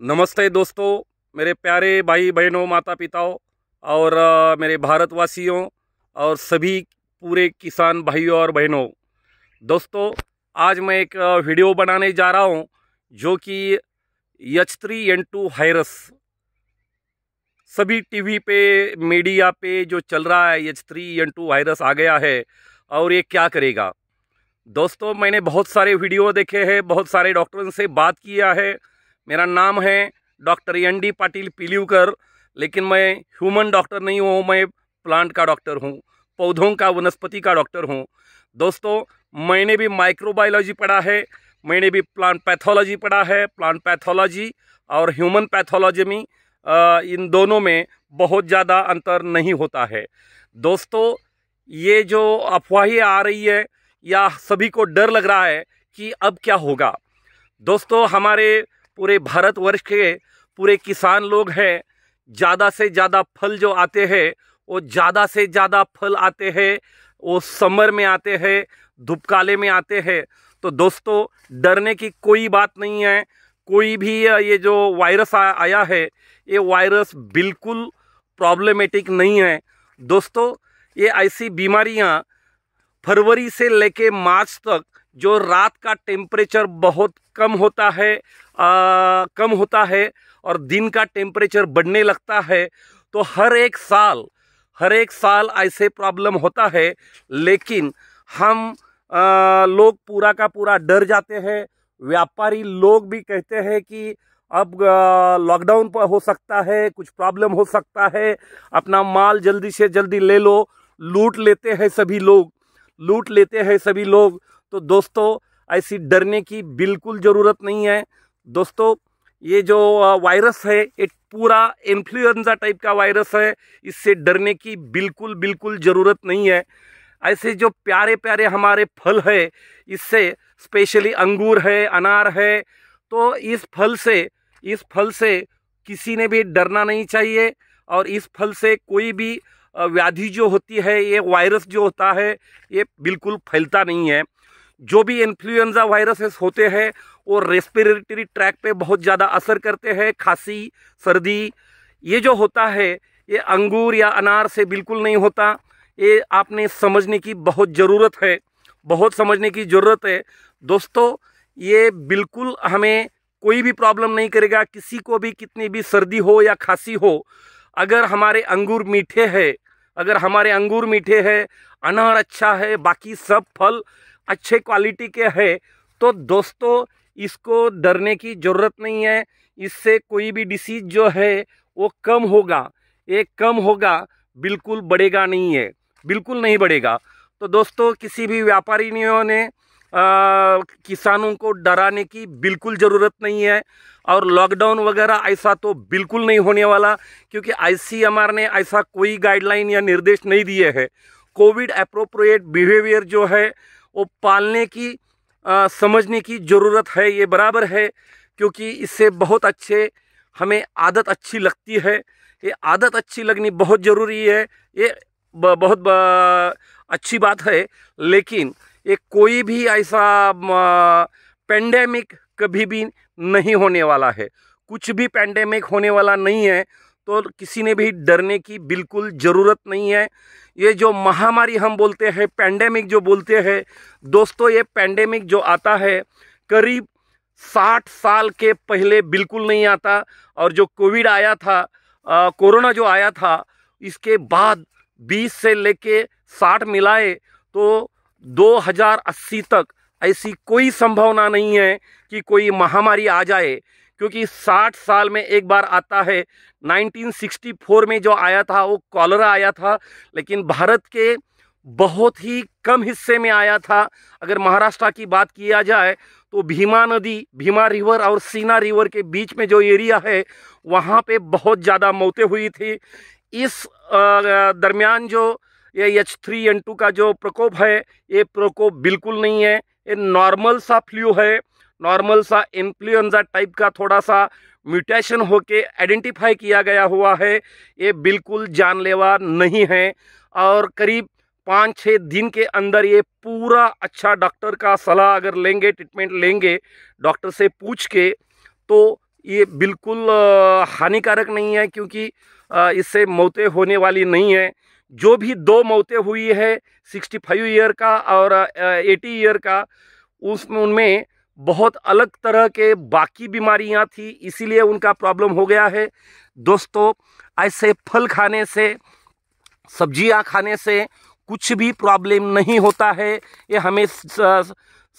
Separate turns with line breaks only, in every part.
नमस्ते दोस्तों, मेरे प्यारे भाई बहनों, माता पिताओं और मेरे भारतवासियों और सभी पूरे किसान भाइयों और बहनों। दोस्तों, आज मैं एक वीडियो बनाने जा रहा हूं जो कि H3N2 वायरस सभी टीवी पे, मीडिया पे जो चल रहा है, H3N2 वायरस आ गया है और ये क्या करेगा। दोस्तों, मैंने बहुत सारे वीडियो देखे हैं, बहुत सारे डॉक्टरों से बात किया है। मेरा नाम है डॉक्टर ND पाटिल पिलीवकर, लेकिन मैं ह्यूमन डॉक्टर नहीं हूँ, मैं प्लांट का डॉक्टर हूँ, पौधों का, वनस्पति का डॉक्टर हूँ। दोस्तों, मैंने भी माइक्रोबायोलॉजी पढ़ा है, मैंने भी प्लांट पैथोलॉजी पढ़ा है। प्लांट पैथोलॉजी और ह्यूमन पैथोलॉजी में इन दोनों में बहुत ज़्यादा अंतर नहीं होता है। दोस्तों, ये जो अफवाहें आ रही है या सभी को डर लग रहा है कि अब क्या होगा। दोस्तों, हमारे पूरे भारतवर्ष के पूरे किसान लोग हैं, ज़्यादा से ज़्यादा फल जो आते हैं वो ज़्यादा से ज़्यादा फल आते हैं, वो समर में आते हैं, धूपकाले में आते हैं। तो दोस्तों, डरने की कोई बात नहीं है। कोई भी ये जो वायरस आया है, ये वायरस बिल्कुल प्रॉब्लमेटिक नहीं है। दोस्तों, ये ऐसी बीमारियां फरवरी से लेके मार्च तक जो रात का टेम्परेचर बहुत कम होता है और दिन का टेम्परेचर बढ़ने लगता है, तो हर एक साल ऐसे प्रॉब्लम होता है। लेकिन हम लोग पूरा का पूरा डर जाते हैं। व्यापारी लोग भी कहते हैं कि अब लॉकडाउन पर हो सकता है, कुछ प्रॉब्लम हो सकता है, अपना माल जल्दी से जल्दी ले लो। लूट लेते हैं सभी लोग। तो दोस्तों, ऐसी डरने की बिल्कुल ज़रूरत नहीं है। दोस्तों, ये जो वायरस है, ये पूरा इन्फ्लुएंजा टाइप का वायरस है। इससे डरने की बिल्कुल ज़रूरत नहीं है। ऐसे जो प्यारे प्यारे हमारे फल है, इससे स्पेशली अंगूर है, अनार है, तो इस फल से किसी ने भी डरना नहीं चाहिए। और इस फल से कोई भी व्याधि जो होती है, ये वायरस जो होता है, ये बिल्कुल फैलता नहीं है। जो भी इन्फ्लुएंजा वायरसेस होते हैं वो रेस्पिरेटरी ट्रैक पे बहुत ज़्यादा असर करते हैं। खांसी, सर्दी, ये जो होता है, ये अंगूर या अनार से बिल्कुल नहीं होता। ये आपने समझने की बहुत समझने की ज़रूरत है। दोस्तों, ये बिल्कुल हमें कोई भी प्रॉब्लम नहीं करेगा। किसी को भी कितनी भी सर्दी हो या खांसी हो, अगर हमारे अंगूर मीठे हैं, अनार अच्छा है, बाकी सब फल अच्छे क्वालिटी के हैं, तो दोस्तों, इसको डरने की ज़रूरत नहीं है। इससे कोई भी डिसीज जो है वो कम होगा, बिल्कुल बढ़ेगा नहीं है, बिल्कुल नहीं बढ़ेगा। तो दोस्तों, किसी भी व्यापारियों ने किसानों को डराने की बिल्कुल ज़रूरत नहीं है। और लॉकडाउन वगैरह ऐसा तो बिल्कुल नहीं होने वाला, क्योंकि ICMR ने ऐसा कोई गाइडलाइन या निर्देश नहीं दिए हैं। कोविड एप्रोप्रिएट बिहेवियर जो है वो पालने की समझने की ज़रूरत है, ये बराबर है, क्योंकि इससे बहुत अच्छे हमें आदत अच्छी लगती है। ये आदत अच्छी लगनी बहुत ज़रूरी है, ये बहुत अच्छी बात है। लेकिन ये कोई भी ऐसा पेंडेमिक कभी भी नहीं होने वाला है, कुछ भी पेंडेमिक होने वाला नहीं है। तो किसी ने भी डरने की बिल्कुल ज़रूरत नहीं है। ये जो महामारी हम बोलते हैं, पेंडेमिक जो बोलते हैं, दोस्तों, ये पेंडेमिक जो आता है करीब 60 साल के पहले बिल्कुल नहीं आता। और जो कोविड आया था, कोरोना जो आया था, इसके बाद 20 से लेके 60 मिलाए तो 2080 तक ऐसी कोई संभावना नहीं है कि कोई महामारी आ जाए, क्योंकि 60 साल में एक बार आता है। 1964 में जो आया था वो कॉलरा आया था, लेकिन भारत के बहुत ही कम हिस्से में आया था। अगर महाराष्ट्र की बात किया जाए तो भीमा नदी, भीमा रिवर और सीना रिवर के बीच में जो एरिया है, वहाँ पे बहुत ज़्यादा मौतें हुई थी। इस दरमियान जो ये H3N2 का जो प्रकोप है, ये प्रकोप बिल्कुल नहीं है। ये नॉर्मल सा फ्लू है, नॉर्मल सा इन्फ्लुएंजा टाइप का थोड़ा सा म्यूटेशन होके आइडेंटिफाई किया गया हुआ है। ये बिल्कुल जानलेवा नहीं है। और करीब 5-6 दिन के अंदर ये पूरा अच्छा डॉक्टर का सलाह अगर लेंगे, ट्रीटमेंट लेंगे डॉक्टर से पूछ के, तो ये बिल्कुल हानिकारक नहीं है, क्योंकि इससे मौतें होने वाली नहीं है। जो भी 2 मौतें हुई है 65 ईयर का और 80 ईयर का, उनमें बहुत अलग तरह के बाकी बीमारियां थी, इसीलिए उनका प्रॉब्लम हो गया है। दोस्तों, ऐसे फल खाने से, सब्जियां खाने से कुछ भी प्रॉब्लम नहीं होता है। ये हमें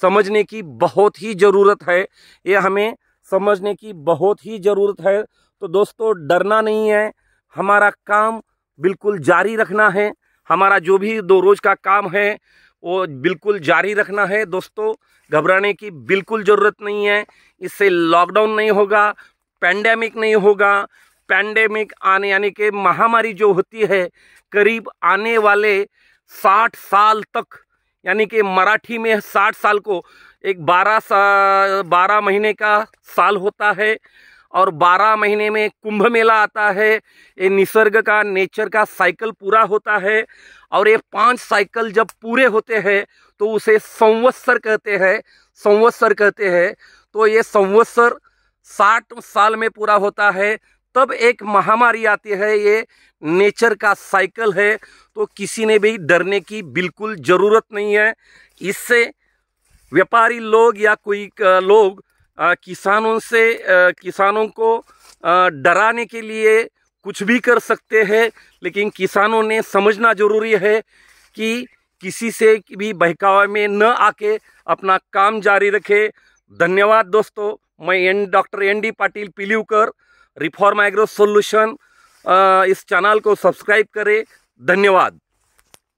समझने की बहुत ही ज़रूरत है, ये हमें समझने की बहुत ही ज़रूरत है। तो दोस्तों, डरना नहीं है, हमारा काम बिल्कुल जारी रखना है। हमारा जो भी 2 रोज़ का काम है वो बिल्कुल जारी रखना है। दोस्तों, घबराने की बिल्कुल ज़रूरत नहीं है। इससे लॉकडाउन नहीं होगा, पैंडेमिक नहीं होगा। पैंडेमिक आने यानी कि महामारी जो होती है, करीब आने वाले 60 साल तक, यानी कि मराठी में 60 साल को एक 12 महीने का साल होता है, और 12 महीने में कुंभ मेला आता है। ये निसर्ग का, नेचर का साइकिल पूरा होता है, और ये 5 साइकिल जब पूरे होते हैं तो उसे संवत्सर कहते हैं। संवत्सर कहते हैं। तो ये संवत्सर 60 साल में पूरा होता है, तब एक महामारी आती है। ये नेचर का साइकिल है, तो किसी ने भी डरने की बिल्कुल ज़रूरत नहीं है। इससे व्यापारी लोग या कोई लोग किसानों को डराने के लिए कुछ भी कर सकते हैं, लेकिन किसानों ने समझना जरूरी है कि किसी से भी बहकावे में न आके अपना काम जारी रखे। धन्यवाद दोस्तों। मैं doctor ND Patil Pilivkar, reform agro solution, इस चैनल को सब्सक्राइब करें। धन्यवाद।